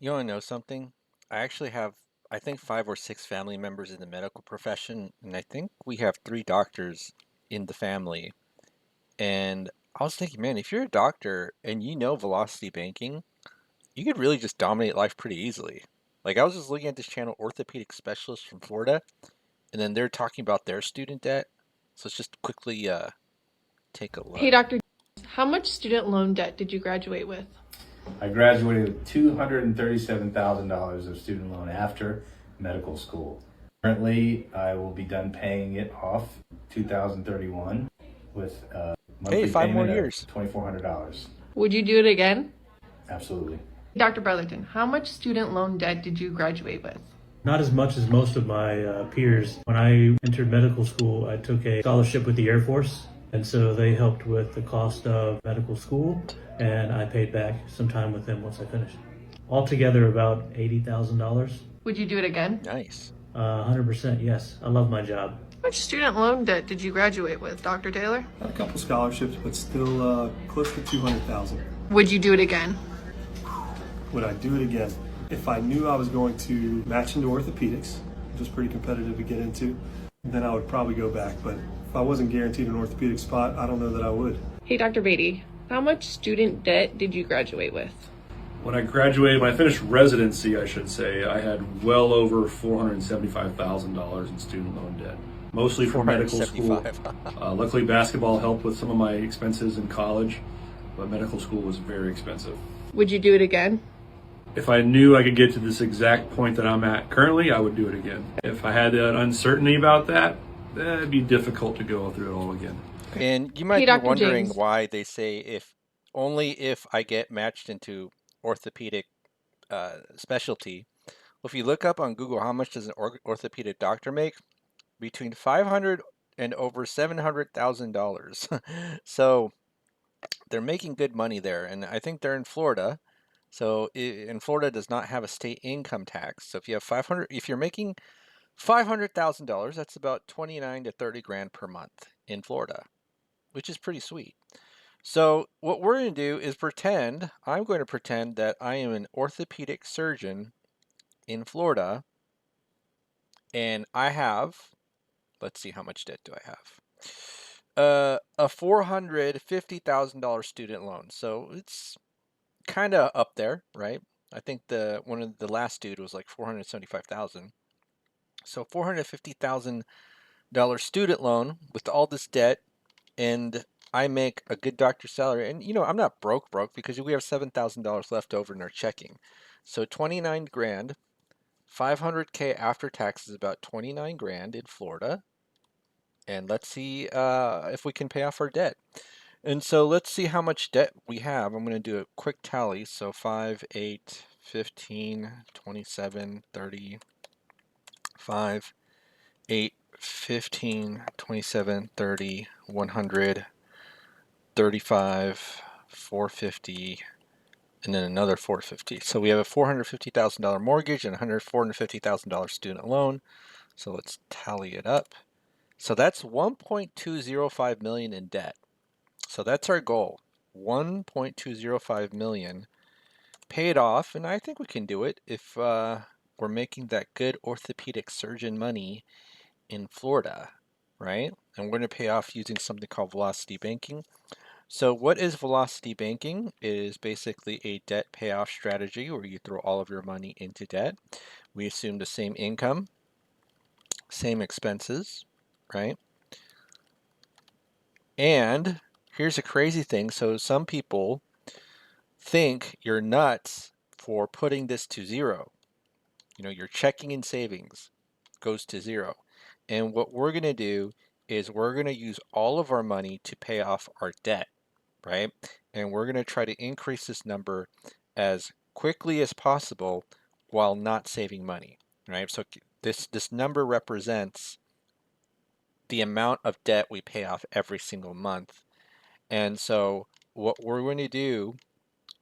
You want to know something? I actually have, I think, 5 or 6 family members in the medical profession, and I think we have 3 doctors in the family. And I was thinking, man, if you're a doctor and you know velocity banking, you could really just dominate life pretty easily. Like, I was just looking at this channel, Orthopedic Specialist from Florida, and then they're talking about their student debt. So let's just quickly take a Hey, look. Dr. How much student loan debt did you graduate with? I graduated with $237,000 of student loan after medical school. Currently, I will be done paying it off 2031 with a Hey, monthly 5 more payment of years. $2,400. Would you do it again? Absolutely. Dr. Brotherton, how much student loan debt did you graduate with? Not as much as most of my peers. When I entered medical school, I took a scholarship with the Air Force, and so they helped with the cost of medical school, and I paid back some time with them once I finished. Altogether, about $80,000. Would you do it again? Nice. 100% yes. I love my job. How much student loan debt did you graduate with, Dr. Taylor? A couple scholarships, but still close to 200,000. Would you do it again? Would I do it again? If I knew I was going to match into orthopedics, which is pretty competitive to get into, then I would probably go back. But if I wasn't guaranteed an orthopedic spot, I don't know that I would. Hey, Dr. Beatty, how much student debt did you graduate with? When I finished residency, I should say, I had well over $475,000 in student loan debt, mostly from medical school. 475. Luckily, basketball helped with some of my expenses in college, but medical school was very expensive. Would you do it again? If I knew I could get to this exact point that I'm at currently, I would do it again. If I had that uncertainty about that, it'd be difficult to go through it all again. And you might Hey, be Dr. wondering James. why they say if I get matched into orthopedic specialty. Well, if you look up on Google, how much does an orthopedic doctor make? Between 500 and over $700,000. So they're making good money there, and I think they're in Florida. So in Florida does not have a state income tax. So if you're making $500,000, that's about 29 to 30 grand per month in Florida, which is pretty sweet. So what we're going to do is I'm going to pretend that I am an orthopedic surgeon in Florida, and I have, let's see, how much debt do I have? A $450,000 student loan. So it's kind of up there, right? I think the last dude was like 475,000. So $450,000 student loan with all this debt, and I make a good doctor's salary. And I'm not broke because we have $7,000 left over in our checking. So 29 grand, 500K after taxes, about 29 grand in Florida. And let's see if we can pay off our debt. And so let's see how much debt we have. I'm going to do a quick tally. So 5, 8, 15, 27, 30, 5, 8, 15, 27, 30, 100, 35, 450, and then another 450. So we have a $450,000 mortgage and a $450,000 student loan. So let's tally it up. So that's 1.205 million in debt. So that's our goal. 1.205 million paid off, and I think we can do it if we're making that good orthopedic surgeon money in Florida, right? And we're going to pay off using something called velocity banking. So what is velocity banking? It is basically a debt payoff strategy where you throw all of your money into debt. We assume the same income, same expenses, right? And here's a crazy thing. So some people think you're nuts for putting this to zero. Your checking and savings goes to zero. And what we're going to do is we're going to use all of our money to pay off our debt, right? And we're going to try to increase this number as quickly as possible while not saving money, right? So this number represents the amount of debt we pay off every single month. And so what we're going to do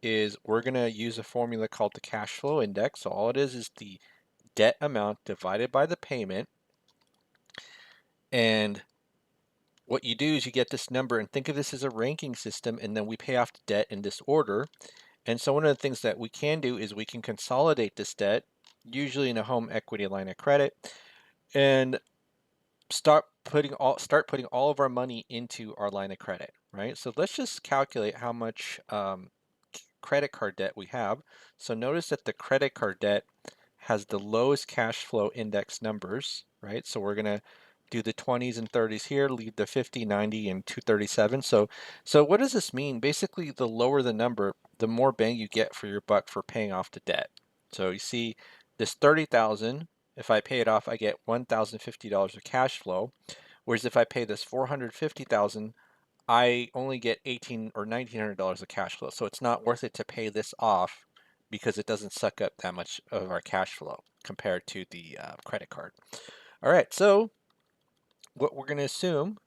is we're going to use a formula called the cash flow index. So all it is the debt amount divided by the payment. And what you do is you get this number, and think of this as a ranking system, and then we pay off the debt in this order. And so one of the things that we can do is we can consolidate this debt, usually in a home equity line of credit, and start putting all of our money into our line of credit, right? So let's just calculate how much credit card debt we have. So notice that the credit card debt has the lowest cash flow index numbers, right? So we're gonna do the 20s and 30s here, leave the 50, 90, and 237. So what does this mean? Basically, the lower the number, the more bang you get for your buck for paying off the debt. So you see this 30,000, if I pay it off, I get $1,050 of cash flow. Whereas if I pay this 450,000, I only get 18 or $1,900 of cash flow. So it's not worth it to pay this off because it doesn't suck up that much of our cash flow compared to the credit card. All right, so what we're going to assume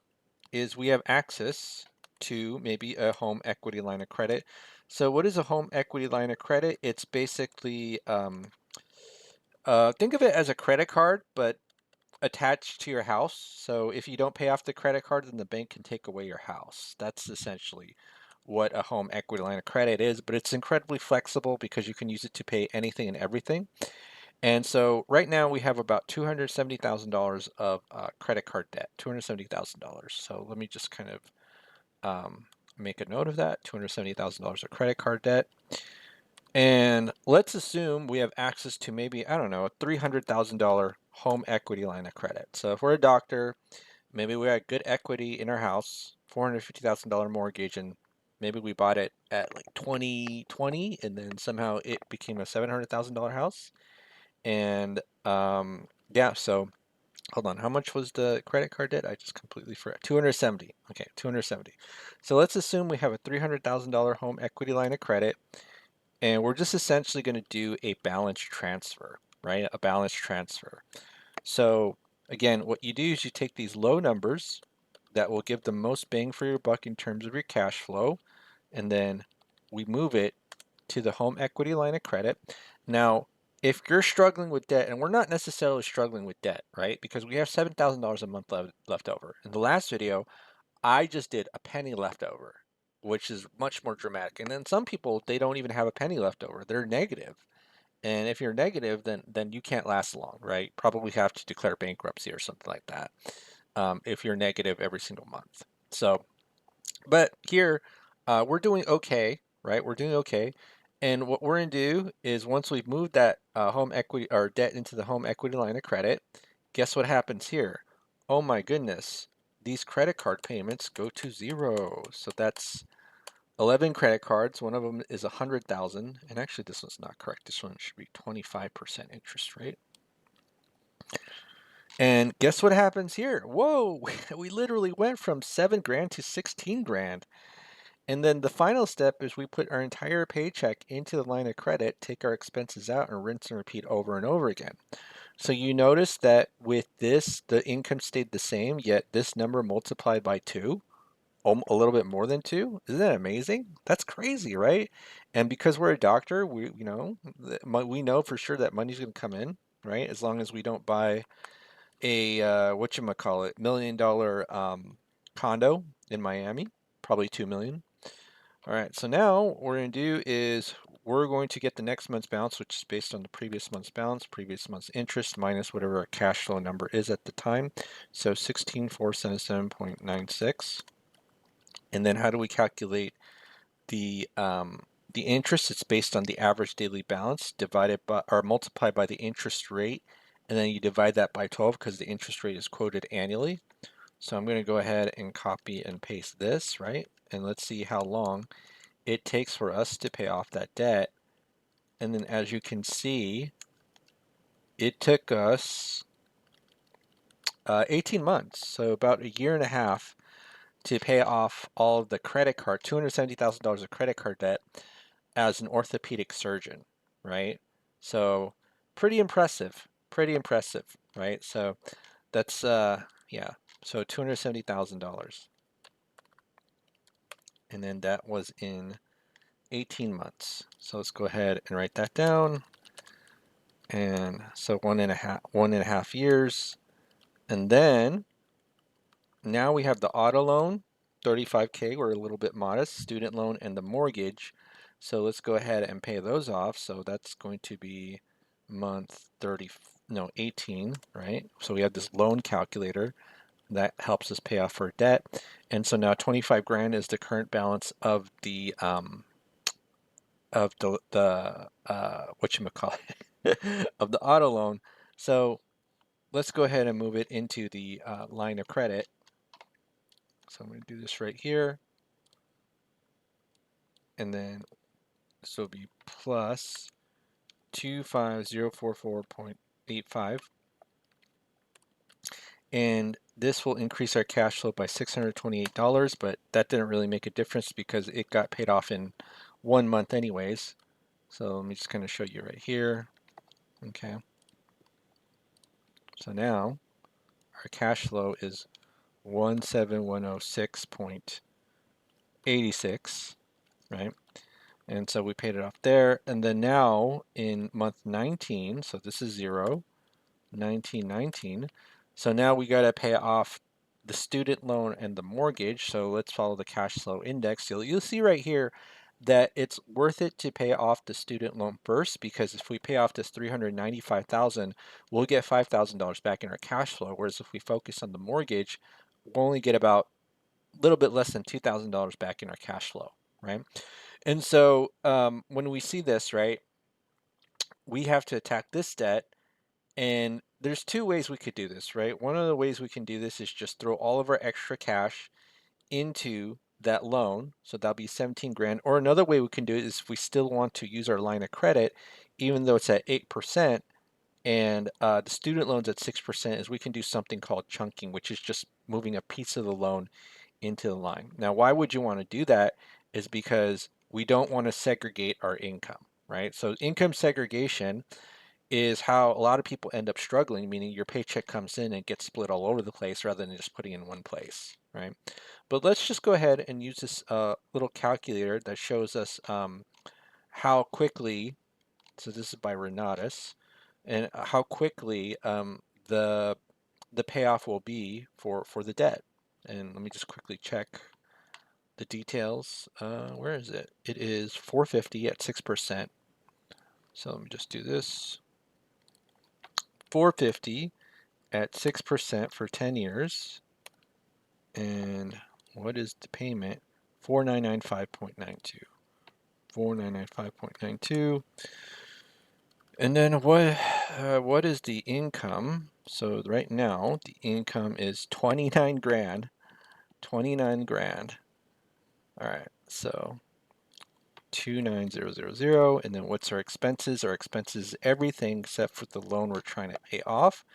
is we have access to maybe a home equity line of credit. So what is a home equity line of credit? It's basically, think of it as a credit card, but attached to your house. So if you don't pay off the credit card, then the bank can take away your house. That's essentially what a home equity line of credit is, but it's incredibly flexible because you can use it to pay anything and everything. And so right now we have about $270,000 of credit card debt, $270,000. So let me just kind of make a note of that, $270,000 of credit card debt. And let's assume we have access to maybe, I don't know, a $300,000 home equity line of credit. So if we're a doctor, maybe we had good equity in our house, $450,000 mortgage, and maybe we bought it at like 2020, and then somehow it became a $700,000 house. And yeah, so hold on, how much was the credit card debt? I just completely forgot. 270. Okay, 270. So let's assume we have a $300,000 home equity line of credit, and we're just essentially going to do a balance transfer, right? A balance transfer. So again, what you do is you take these low numbers that will give the most bang for your buck in terms of your cash flow, and then we move it to the home equity line of credit. Now, if you're struggling with debt, and we're not necessarily struggling with debt, right? Because we have $7,000 a month left over. In the last video, I just did a penny left over, which is much more dramatic. And then some people, they don't even have a penny left over. They're negative. And if you're negative, then you can't last long, right? Probably have to declare bankruptcy or something like that if you're negative every single month. So, but here we're doing okay, right? We're doing okay. And what we're going to do is once we've moved that home equity or debt into the home equity line of credit, guess what happens here? Oh my goodness, these credit card payments go to zero. So that's 11 credit cards. One of them is 100,000, and actually this one's not correct. This one should be 25% interest rate. And guess what happens here? Whoa, we literally went from 7 grand to 16 grand. And then the final step is we put our entire paycheck into the line of credit, take our expenses out, and rinse and repeat over and over again. So you notice that with this, the income stayed the same, yet this number multiplied by 2, a little bit more than 2. Isn't that amazing? That's crazy, right? And because we're a doctor, we we know for sure that money's going to come in, right? As long as we don't buy a whatchamacallit, $1 million condo in Miami, probably 2 million. All right, so now what we're going to do is we're going to get the next month's balance, which is based on the previous month's balance, previous month's interest, minus whatever our cash flow number is at the time. So 16,477.96. And then how do we calculate the interest? It's based on the average daily balance divided by or multiplied by the interest rate, and then you divide that by 12 because the interest rate is quoted annually. So I'm going to go ahead and copy and paste this, right? And let's see how long it takes for us to pay off that debt. And then as you can see, it took us 18 months, so about a year and a half to pay off all of the credit card, $270,000 of credit card debt as an orthopedic surgeon, right? So pretty impressive, right? So that's, yeah, so $270,000. And then that was in 18 months. So let's go ahead and write that down. And so 1.5 years. And then now we have the auto loan, 35K, we're a little bit modest, student loan, and the mortgage, So let's go ahead and pay those off. So that's going to be month 18, right? So we have this loan calculator that helps us pay off our debt. And so now 25 grand is the current balance of the whatchamacallit, of the auto loan. So let's go ahead and move it into the line of credit. So I'm going to do this right here. And then this will be plus 25044.85. And this will increase our cash flow by $628, but that didn't really make a difference because it got paid off in 1 month anyways. So let me just kind of show you right here. Okay. So now our cash flow is 17106.86, right? And so we paid it off there. And then now in month 19, so this is 1919. So now we got to pay off the student loan and the mortgage. So let's follow the cash flow index. You'll see right here that it's worth it to pay off the student loan first, because if we pay off this $395,000, we'll get $5,000 back in our cash flow. Whereas if we focus on the mortgage, we'll only get about a little bit less than $2,000 back in our cash flow, right? And so when we see this, right, we have to attack this debt. And there's two ways we could do this, right? One of the ways we can do this is just throw all of our extra cash into that loan. So that'll be 17 grand. Or another way we can do it is if we still want to use our line of credit, even though it's at 8% and the student loan's at 6%, is we can do something called chunking, which is just moving a piece of the loan into the line. Now, why would you want to do that? Is because we don't want to segregate our income, right? So income segregation is how a lot of people end up struggling, meaning your paycheck comes in and gets split all over the place rather than just putting in one place, right? But let's just go ahead and use this little calculator that shows us how quickly, so this is by Renatus, and how quickly the payoff will be for the debt. And let me just quickly check the details. Where is it? It is 450 at 6%. So let me just do this. 450 at 6% for 10 years. And what is the payment? 4995.92. 4995.92. And then what is the income? So right now the income is 29 grand. 29 grand. All right. So 29000, and then what's our expenses? Our expenses, everything except for the loan we're trying to pay off.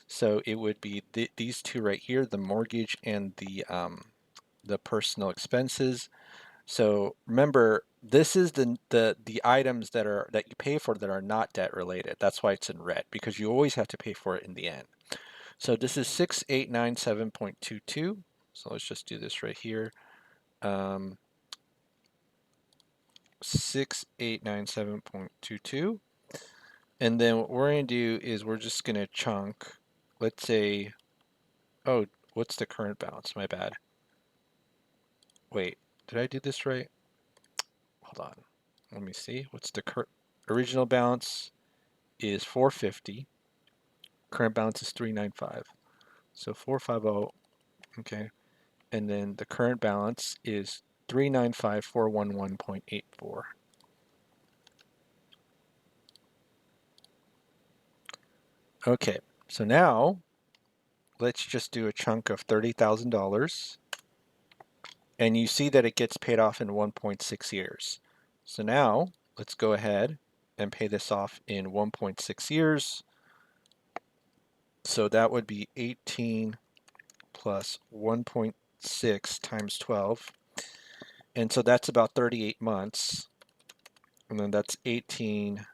So it would be these two right here, the mortgage and the personal expenses. So remember, this is the items that you pay for that are not debt related. That's why it's in red, because you always have to pay for it in the end. So this is 6897.22. So let's just do this right here. 6897.22. And then what we're going to do is we're just going to chunk, let's say, oh, what's the current balance? My bad. Wait, did I do this right? Hold on. Let me see. What's the original balance is 450. Current balance is 395. So 450, okay. And then the current balance is 395,411.84. Okay, so now let's just do a chunk of $30,000. And you see that it gets paid off in 1.6 years. So now let's go ahead and pay this off in 1.6 years. So that would be 18 plus 1.6 times 12. And so that's about 38 months. And then that's 18.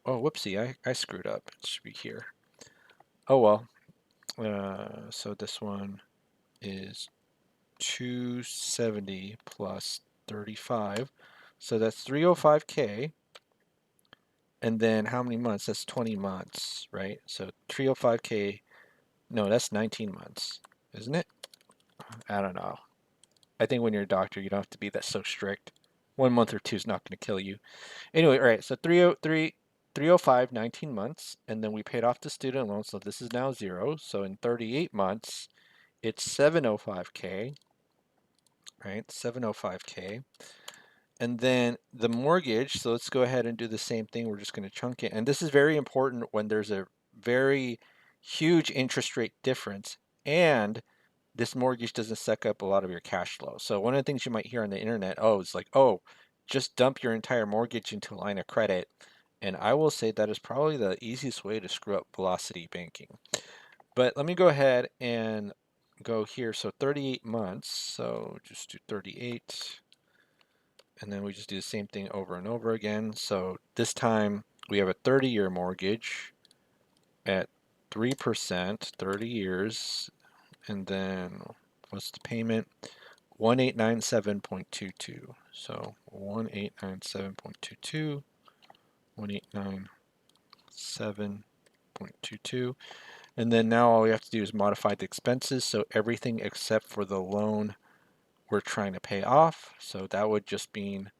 Oh, whoopsie, I screwed up. It should be here. Oh, well. So this one is 270 plus 35. So that's 305K. And then how many months? That's 20 months, right? So 305K. No, that's 19 months, isn't it? I don't know. I think when you're a doctor, you don't have to be that so strict. 1 month or two is not going to kill you. Anyway, all right, so 305, 19 months, and then we paid off the student loan, so this is now 0. So in 38 months, it's 705K, right? 705K. And then the mortgage, so let's go ahead and do the same thing. We're just going to chunk it. And this is very important when there's a very huge interest rate difference and this mortgage doesn't suck up a lot of your cash flow. So one of the things you might hear on the internet, it's like, just dump your entire mortgage into a line of credit. And I will say that is probably the easiest way to screw up velocity banking. But let me go ahead and go here. So 38 months. So just do 38. And then we just do the same thing over and over again. So this time we have a 30-year mortgage at 3%, 30 years. And then what's the payment? 1897.22. So 1897.22, 1897.22. And then now all we have to do is modify the expenses. So everything except for the loan we're trying to pay off. So that would just mean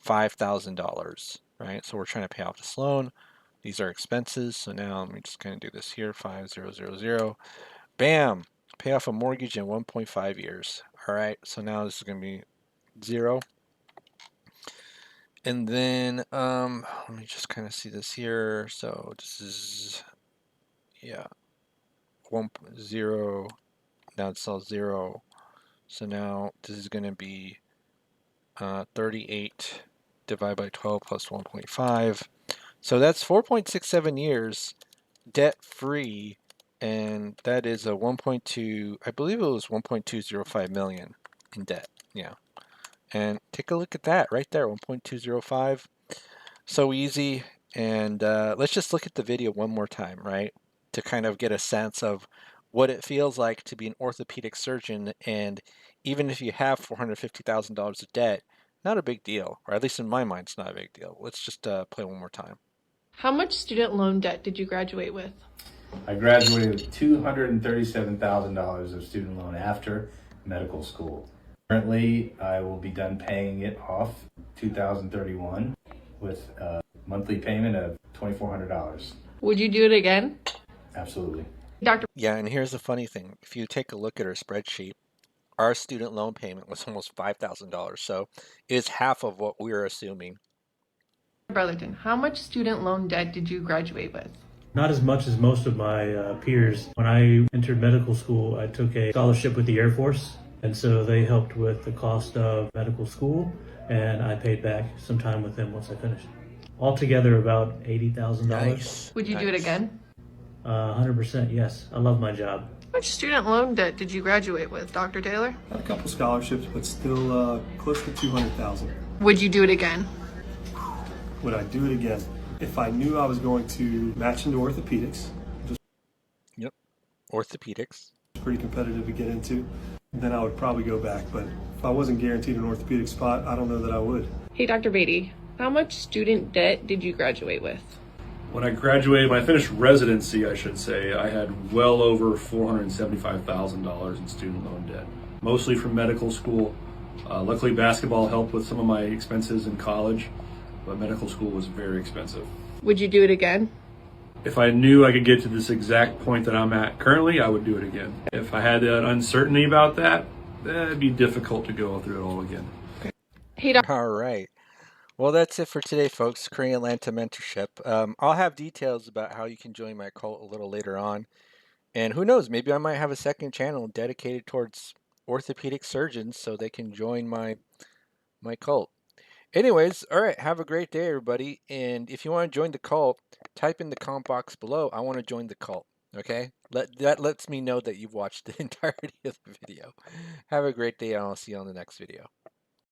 $5,000, right? So we're trying to pay off this loan. These are expenses. So now let me just kind of do this here, 5000. Bam, pay off a mortgage in 1.5 years. All right, so now this is going to be 0. And then let me just kind of see this here. So this is, 1.0. Now it's all 0. So now this is going to be 38 divided by 12 plus 1.5. So that's 4.67 years debt free, and that is a 1.2, I believe it was 1.205 million in debt. Yeah. And take a look at that right there, 1.205. So easy. And let's just look at the video one more time, right? To kind of get a sense of what it feels like to be an orthopedic surgeon. And even if you have $450,000 of debt, not a big deal, or at least in my mind, it's not a big deal. Let's just play one more time. How much student loan debt did you graduate with? I graduated with $237,000 of student loan after medical school. Currently, I will be done paying it off 2031 with a monthly payment of $2,400. Would you do it again? Absolutely. Dr. Yeah, and here's the funny thing. If you take a look at our spreadsheet, our student loan payment was almost $5,000. So it's half of what we were assuming. Brotherton, how much student loan debt did you graduate with? Not as much as most of my peers. When I entered medical school, I took a scholarship with the Air Force. And so they helped with the cost of medical school, and I paid back some time with them once I finished. Altogether, about $80,000. Nice. Would you do it again? 100%, yes. I love my job. How much student loan debt did you graduate with, Dr. Taylor? Had a couple scholarships, but still close to $200,000. Would you do it again? Would I do it again? If I knew I was going to match into orthopedics, Yep, orthopedics. pretty competitive to get into, then I would probably go back. But if I wasn't guaranteed an orthopedic spot, I don't know that I would. Hey, Dr. Beatty, how much student debt did you graduate with? When I graduated, when I finished residency, I should say, I had well over $475,000 in student loan debt, mostly from medical school. Luckily, basketball helped with some of my expenses in college, but medical school was very expensive. Would you do it again? If I knew I could get to this exact point that I'm at currently, I would do it again. If I had that uncertainty about that, it'd be difficult to go through it all again. Hey, Dr. All right. Well, that's it for today, folks. Korean Atlanta Mentorship. I'll have details about how you can join my cult a little later on. And who knows, maybe I might have a second channel dedicated towards orthopedic surgeons so they can join my cult. Anyways, all right, have a great day, everybody. And if you want to join the cult, type in the comment box below, I want to join the cult, okay? That lets me know that you've watched the entirety of the video. Have a great day, and I'll see you on the next video.